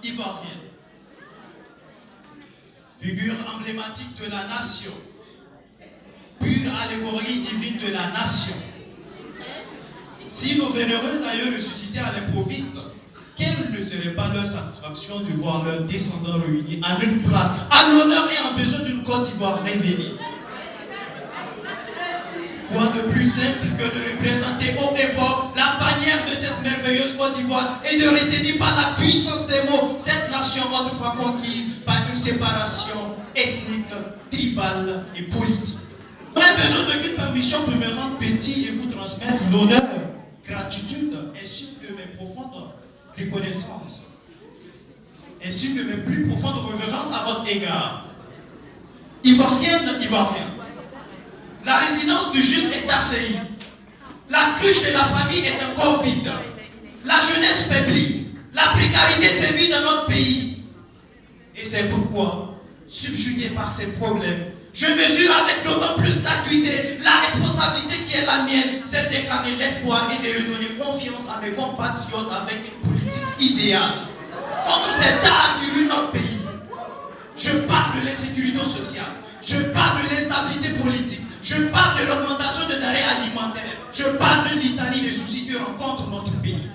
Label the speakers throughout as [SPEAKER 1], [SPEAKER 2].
[SPEAKER 1] Ivoirien, figure emblématique de la nation, pure allégorie divine de la nation. Si nos vénéreux aïeux ressuscités à l'improviste, quelle ne serait pas leur satisfaction de voir leurs descendants réunis en une place, en l'honneur et en besoin d'une Côte d'Ivoire révélée? Quoi de plus simple que de représenter haut et fort la bannière de cette merveilleuse Côte d'Ivoire et de retenir par la puissance des mots cette nation autrefois conquise par une séparation ethnique, tribale et politique. Pas besoin d'aucune permission pour me rendre petit et vous transmettre l'honneur, gratitude ainsi que mes profondes reconnaissances, ainsi que mes plus profondes révérences à votre égard. Ivoirienne, Ivoirien, la résidence du juste est assaillie. La cruche de la famille est encore vide. La jeunesse faiblit. La précarité sévit dans notre pays. Et c'est pourquoi, subjugué par ces problèmes, je mesure avec d'autant plus d'acuité la responsabilité qui est la mienne, celle d'incarner l'espoir et de redonner confiance à mes compatriotes avec une politique idéale contre ces tares qui ruinent notre pays. Je parle de l'insécurité sociale. Je parle de l'instabilité politique. Je parle de l'augmentation de denrées alimentaires. Je parle de litanie de soucis que rencontre notre pays.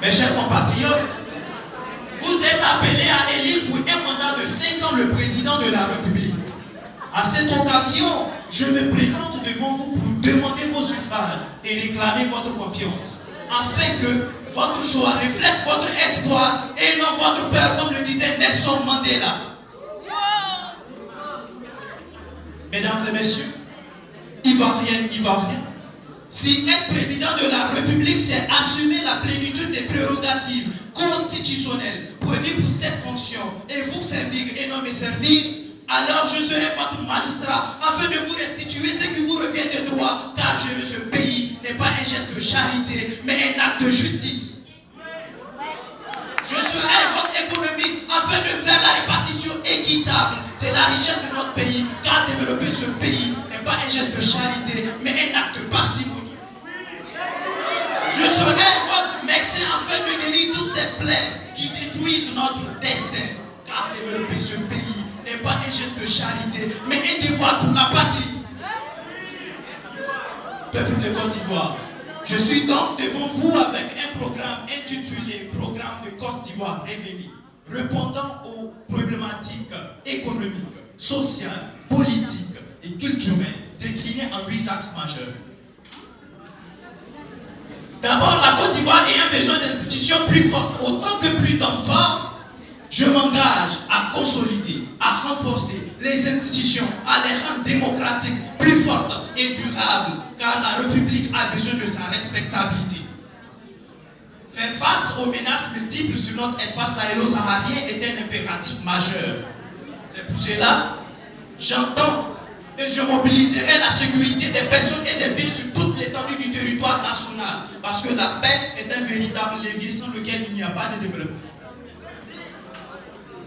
[SPEAKER 1] Mes chers compatriotes, vous êtes appelés à élire pour un mandat de 5 ans le président de la République. À cette occasion, je me présente devant vous pour demander vos suffrages et réclamer votre confiance, afin que votre choix reflète votre espoir et non votre peur, comme le disait Nelson Mandela. Mesdames et messieurs, Ivoiriennes, Ivoiriens, si être président de la République, c'est assumer la plénitude des prérogatives constitutionnelles prévues pour cette fonction et vous servir et non me servir, alors je serai votre magistrat afin de vous restituer ce qui vous revient de droit, car gérer ce pays n'est pas un geste de charité, mais un acte de justice. Je serai votre économiste afin de faire la répartition équitable de la richesse de notre pays, car développer ce pays n'est pas un geste de charité, mais un acte de parcimonie. Je serai votre médecin afin de guérir toutes ces plaies qui détruisent notre destin, car développer ce pays n'est pas un geste de charité, mais un devoir pour la patrie. Peuple de Côte d'Ivoire, je suis donc devant vous avec un programme intitulé Programme de Côte d'Ivoire révélé, répondant aux problématiques économiques, sociales, politiques et culturelles déclinées en 8 axes majeurs. D'abord, la Côte d'Ivoire ayant besoin d'institutions plus fortes, autant que plus d'hommes forts, je m'engage à consolider, à renforcer les institutions, à les rendre démocratiques, plus fortes et durables, car la République a besoin de sa respectabilité. Faire face aux menaces multiples sur notre espace sahélo-saharien est un impératif majeur. C'est pour cela que j'entends et je mobiliserai la sécurité des personnes et des biens sur toute l'étendue du territoire national, parce que la paix est un véritable levier sans lequel il n'y a pas de développement.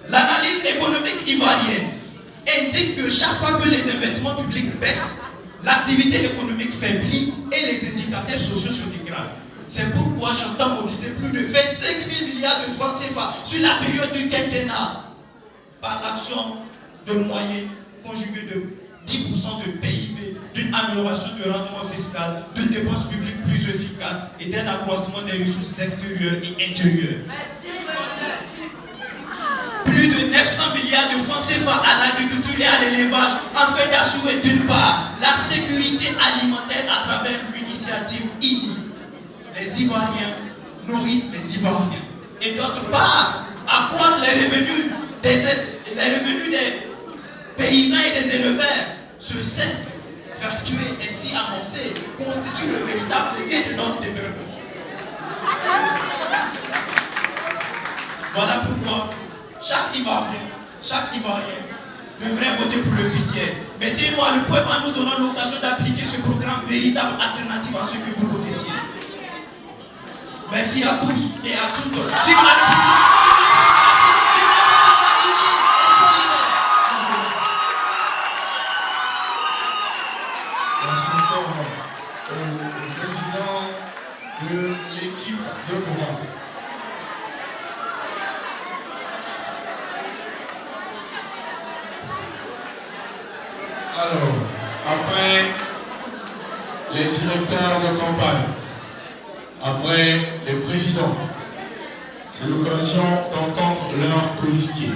[SPEAKER 1] L'analyse économique ivoirienne indique que chaque fois que les investissements publics baissent, l'activité économique faiblit et les indicateurs sociaux se dégradent. C'est pourquoi j'entends mobiliser plus de 25 000 milliards de francs CFA sur la période du quinquennat par l'action de moyens conjugués de 10% de PIB, d'une amélioration du rendement fiscal, d'une dépense publique plus efficace et d'un accroissement des ressources extérieures et intérieures. Plus de 900 milliards de francs CFA à l'agriculture et à l'élevage afin d'assurer d'une part la sécurité alimentaire à travers l'initiative INI. Les Ivoiriens nourrissent les Ivoiriens. Et d'autre part, accroître les revenus des paysans et des éleveurs. Ce cercle vertueux ainsi annoncé constitue le véritable levier de notre développement. Voilà pourquoi chaque Ivoirien devrait voter pour le BTS. Mettez-nous à l'épreuve en nous donnant l'occasion d'appliquer ce programme véritable alternatif à ce que vous connaissiez. Merci à tous et à toutes. Vive la République!
[SPEAKER 2] de l'équipe de Grand. Alors, après les directeurs de campagne, après les présidents, c'est l'occasion d'entendre leur colistier.